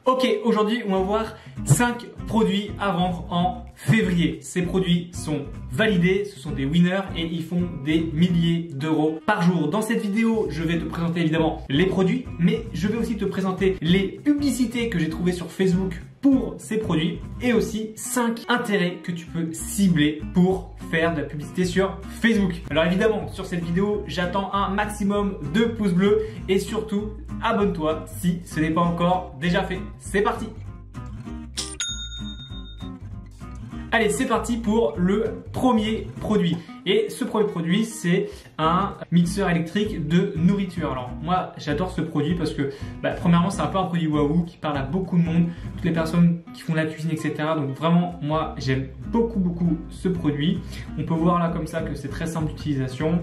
Ok, aujourd'hui on va voir 5 produits à vendre en février. Ces produits sont validés, ce sont des winners et ils font des milliers d'euros par jour. Dans cette vidéo, je vais te présenter évidemment les produits, mais je vais aussi te présenter les publicités que j'ai trouvées sur Facebook pour ces produits et aussi 5 intérêts que tu peux cibler pour faire de la publicité sur Facebook. Alors évidemment, sur cette vidéo, j'attends un maximum de pouces bleus et surtout, abonne-toi si ce n'est pas encore déjà fait. C'est parti! Allez, c'est parti pour le premier produit. Et ce premier produit, c'est un mixeur électrique de nourriture. Alors moi, j'adore ce produit parce que premièrement, c'est un peu un produit waouh qui parle à beaucoup de monde, toutes les personnes qui font de la cuisine, etc. Donc vraiment, moi, j'aime beaucoup ce produit. On peut voir là comme ça que c'est très simple d'utilisation.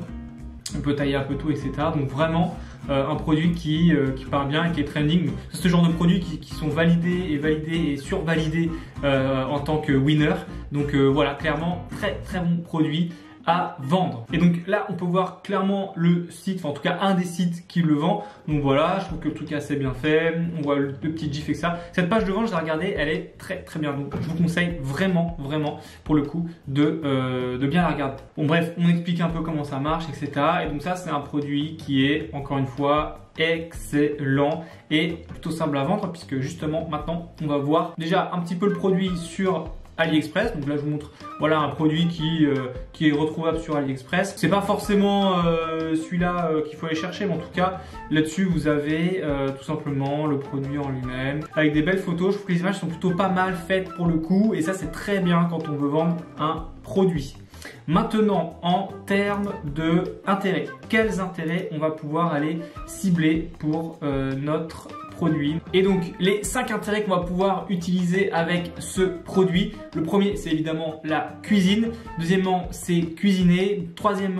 On peut tailler un peu tout, etc. Donc vraiment un produit qui parle bien et qui est trending. C'est ce genre de produits qui sont validés et survalidés en tant que winner. Donc voilà, clairement très bon produit à vendre. Et donc là, on peut voir clairement le site, enfin en tout cas un des sites qui le vend. Donc voilà, je trouve que le truc est assez bien fait. On voit le petit gif et ça. Cette page de vente, je l'ai regardée, elle est très bien. Donc je vous conseille vraiment pour le coup de bien la regarder. Bon bref, on explique un peu comment ça marche, etc. Et donc ça, c'est un produit qui est encore une fois excellent et plutôt simple à vendre puisque justement maintenant, on va voir déjà un petit peu le produit sur AliExpress. Donc là je vous montre voilà un produit qui est retrouvable sur AliExpress. C'est pas forcément celui-là qu'il faut aller chercher, mais en tout cas là-dessus vous avez tout simplement le produit en lui-même avec des belles photos. Je trouve que les images sont plutôt pas mal faites pour le coup et ça c'est très bien quand on veut vendre un produit. Maintenant, en termes d'intérêts, quels intérêts on va pouvoir aller cibler pour notre produit? Et donc, les 5 intérêts qu'on va pouvoir utiliser avec ce produit. Le premier, c'est évidemment la cuisine. Deuxièmement, c'est cuisiner. Troisième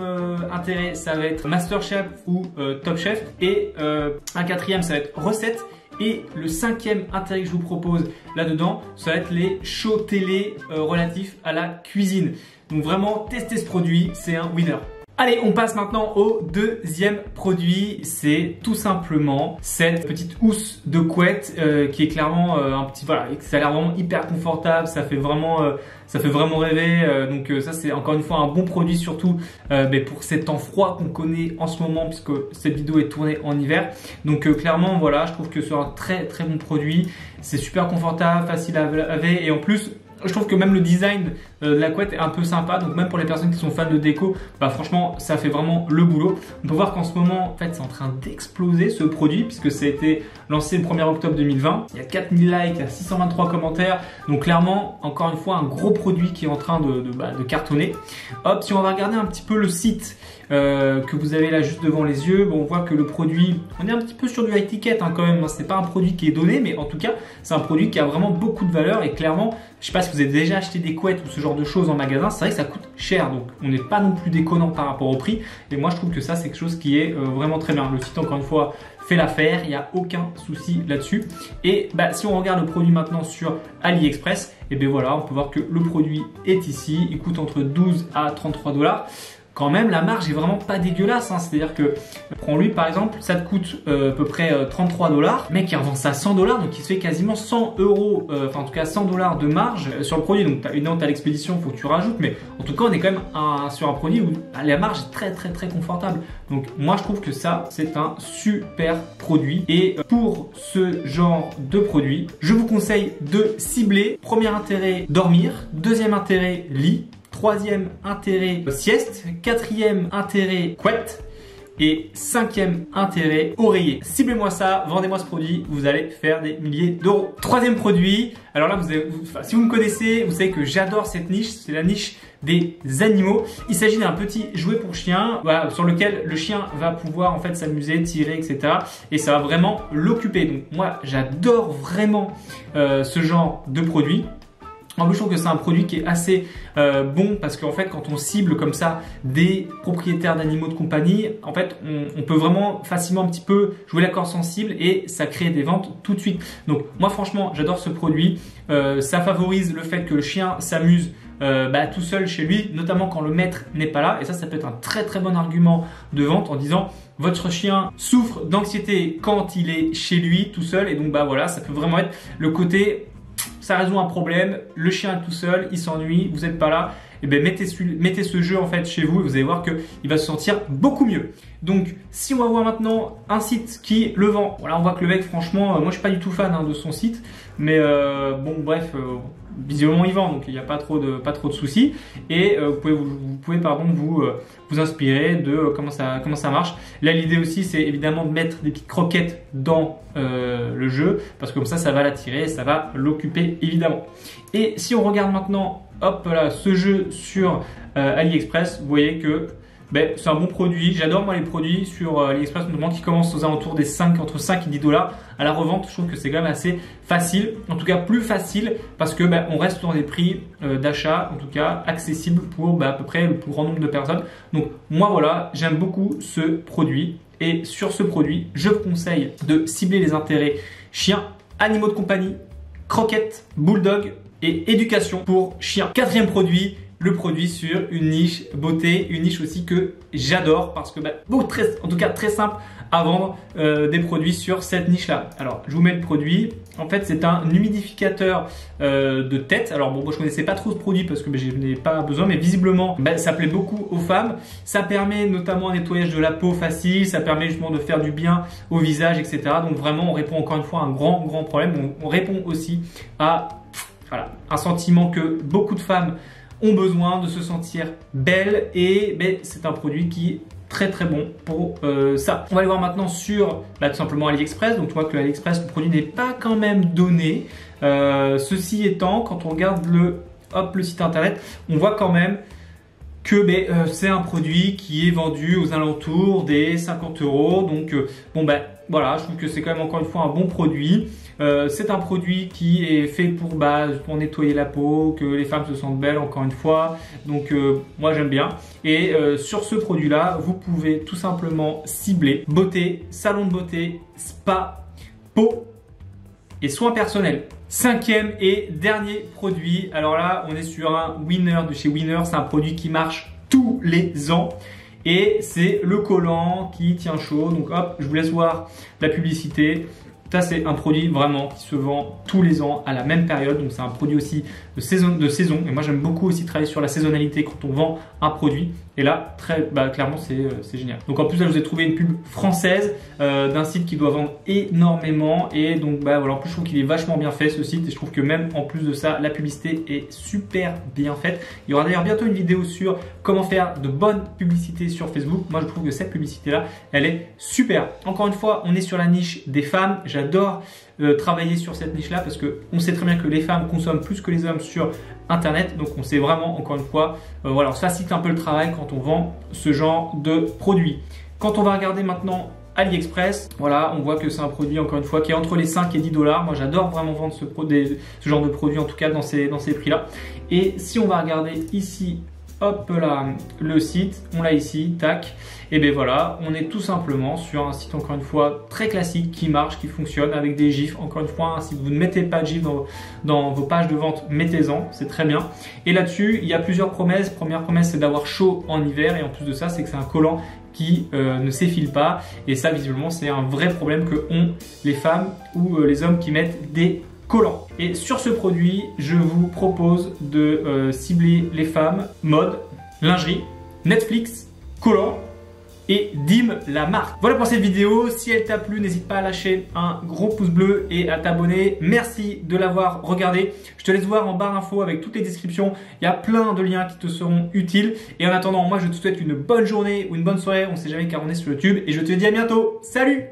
intérêt, ça va être Masterchef ou Top Chef. Et un quatrième, ça va être recette. Et le cinquième intérêt que je vous propose là-dedans, ça va être les shows télé relatifs à la cuisine. Donc vraiment, testez ce produit, c'est un winner. Allez, on passe maintenant au deuxième produit. C'est tout simplement cette petite housse de couette qui est clairement un petit, voilà, ça a l'air vraiment hyper confortable. Ça fait vraiment rêver. Donc ça, c'est encore une fois un bon produit, surtout pour ces temps froids qu'on connaît en ce moment, puisque cette vidéo est tournée en hiver. Donc clairement, voilà, je trouve que c'est un très bon produit. C'est super confortable, facile à laver et en plus, je trouve que même le design de la couette est un peu sympa, donc même pour les personnes qui sont fans de déco, franchement ça fait vraiment le boulot. On peut voir qu'en ce moment en fait c'est en train d'exploser ce produit puisque ça a été lancé le 1er octobre 2020. Il y a 4000 likes, il y a 623 commentaires, donc clairement encore une fois un gros produit qui est en train de cartonner. Hop, si on va regarder un petit peu le site que vous avez là juste devant les yeux, on voit que le produit, on est un petit peu sur du high ticket quand même, c'est pas un produit qui est donné, mais en tout cas c'est un produit qui a vraiment beaucoup de valeur et clairement, je sais pas si vous avez déjà acheté des couettes ou ce genre de choses en magasin, c'est vrai que ça coûte cher, donc on n'est pas non plus déconnant par rapport au prix et moi je trouve que ça c'est quelque chose qui est vraiment très bien. Le site encore une fois fait l'affaire, il n'y a aucun souci là-dessus. Et si on regarde le produit maintenant sur AliExpress, et voilà, on peut voir que le produit est ici, il coûte entre 12 à 33 $. Quand même, la marge est vraiment pas dégueulasse, hein. C'est-à-dire que, prends-lui par exemple, ça te coûte à peu près 33 $. Le mec, il revend ça à 100 $, donc il se fait quasiment 100 €, enfin en tout cas 100 $ de marge sur le produit. Donc évidemment, t'as l'expédition, faut que tu rajoutes, mais en tout cas, on est quand même sur un produit où la marge est très confortable. Donc moi, je trouve que ça, c'est un super produit. Et pour ce genre de produit, je vous conseille de cibler. Premier intérêt, dormir. Deuxième intérêt, lit. Troisième intérêt, sieste. Quatrième intérêt, couette. Et cinquième intérêt, oreiller. Ciblez-moi ça, vendez-moi ce produit, vous allez faire des milliers d'euros. Troisième produit, alors là, si vous me connaissez, vous savez que j'adore cette niche, c'est la niche des animaux. Il s'agit d'un petit jouet pour chien, voilà, sur lequel le chien va pouvoir en fait s'amuser, tirer, etc. Et ça va vraiment l'occuper. Donc moi, j'adore vraiment ce genre de produit. En plus, je trouve que c'est un produit qui est assez bon parce qu'en fait, quand on cible comme ça des propriétaires d'animaux de compagnie, en fait, on peut vraiment facilement un petit peu jouer la corde sensible et ça crée des ventes tout de suite. Donc, moi, franchement, j'adore ce produit. Ça favorise le fait que le chien s'amuse tout seul chez lui, notamment quand le maître n'est pas là. Et ça peut être un très très bon argument de vente en disant votre chien souffre d'anxiété quand il est chez lui tout seul. Et donc voilà, ça peut vraiment être le côté ça résout un problème, le chien est tout seul, il s'ennuie, vous n'êtes pas là. Et mettez ce jeu en fait chez vous et vous allez voir qu'il va se sentir beaucoup mieux. Donc si on va voir maintenant un site qui le vend, voilà, on voit que le mec franchement, moi je suis pas du tout fan de son site, mais visiblement il vend, donc il n'y a pas trop de soucis. Et vous pouvez vous inspirer de comment ça marche. Là l'idée aussi c'est évidemment de mettre des petites croquettes dans le jeu, parce que comme ça va l'attirer et ça va l'occuper évidemment. Et si on regarde maintenant hop là, ce jeu sur AliExpress, vous voyez que c'est un bon produit. J'adore moi les produits sur AliExpress notamment qui commencent aux alentours des entre 5 et 10 $. À la revente, je trouve que c'est quand même assez facile, en tout cas plus facile parce que on reste dans des prix d'achat, en tout cas accessibles pour à peu près le plus grand nombre de personnes. Donc moi voilà, j'aime beaucoup ce produit et sur ce produit, je vous conseille de cibler les intérêts chiens, animaux de compagnie, croquettes, bulldog et éducation pour chiens. Quatrième produit, le produit sur une niche beauté, une niche aussi que j'adore parce que en tout cas très simple à vendre des produits sur cette niche là. Alors je vous mets le produit, en fait c'est un humidificateur de tête. Alors moi je connaissais pas trop ce produit parce que je n'ai pas besoin, mais visiblement ça plaît beaucoup aux femmes. Ça permet notamment un nettoyage de la peau facile, ça permet justement de faire du bien au visage, etc. Donc vraiment on répond encore une fois à un grand problème. On répond aussi à un sentiment que beaucoup de femmes ont besoin de se sentir belles et c'est un produit qui est très bon pour ça. On va aller voir maintenant sur tout simplement AliExpress. Donc tu vois que AliExpress le produit n'est pas quand même donné. Ceci étant, quand on regarde le site internet, on voit quand même que c'est un produit qui est vendu aux alentours des 50 €. Donc voilà, je trouve que c'est quand même encore une fois un bon produit. C'est un produit qui est fait pour nettoyer la peau, que les femmes se sentent belles encore une fois. Donc moi j'aime bien. Et sur ce produit là, vous pouvez tout simplement cibler beauté, salon de beauté, spa, peau et soins personnels. Cinquième et dernier produit. Alors là, on est sur un Winner de chez Winner. C'est un produit qui marche tous les ans. Et c'est le collant qui tient chaud. Donc hop, je vous laisse voir la publicité. Ça, c'est un produit vraiment qui se vend tous les ans à la même période. Donc, c'est un produit aussi de saison. Et moi, j'aime beaucoup aussi travailler sur la saisonnalité quand on vend un produit. Et là, clairement, c'est génial. Donc, en plus, là, je vous ai trouvé une pub française d'un site qui doit vendre énormément. Et donc, en plus, je trouve qu'il est vachement bien fait, ce site. Et je trouve que même en plus de ça, la publicité est super bien faite. Il y aura d'ailleurs bientôt une vidéo sur comment faire de bonnes publicités sur Facebook. Moi, je trouve que cette publicité-là, elle est super. Encore une fois, on est sur la niche des femmes. J'adore travailler sur cette niche là parce que on sait très bien que les femmes consomment plus que les hommes sur internet, donc on sait vraiment encore une fois on facilite un peu le travail quand on vend ce genre de produit. Quand on va regarder maintenant AliExpress, voilà, on voit que c'est un produit encore une fois qui est entre les 5 et 10 $. Moi j'adore vraiment vendre ce genre de produit, en tout cas dans ces prix là. Et si on va regarder ici, hop là, le site, on l'a ici, tac, et voilà, on est tout simplement sur un site encore une fois très classique qui marche, qui fonctionne avec des gifs. Encore une fois, si vous ne mettez pas de gifs dans vos pages de vente, mettez-en, c'est très bien. Et là-dessus, il y a plusieurs promesses. Première promesse, c'est d'avoir chaud en hiver, et en plus de ça, c'est que c'est un collant qui ne s'effile pas, et ça visiblement c'est un vrai problème que ont les femmes ou les hommes qui mettent des collants. Et sur ce produit, je vous propose de cibler les femmes, mode, lingerie, Netflix, collants et Dim la marque. Voilà pour cette vidéo. Si elle t'a plu, n'hésite pas à lâcher un gros pouce bleu et à t'abonner. Merci de l'avoir regardé. Je te laisse voir en barre d'infos avec toutes les descriptions. Il y a plein de liens qui te seront utiles. Et en attendant, moi je te souhaite une bonne journée ou une bonne soirée. On ne sait jamais car on est sur YouTube. Et je te dis à bientôt. Salut!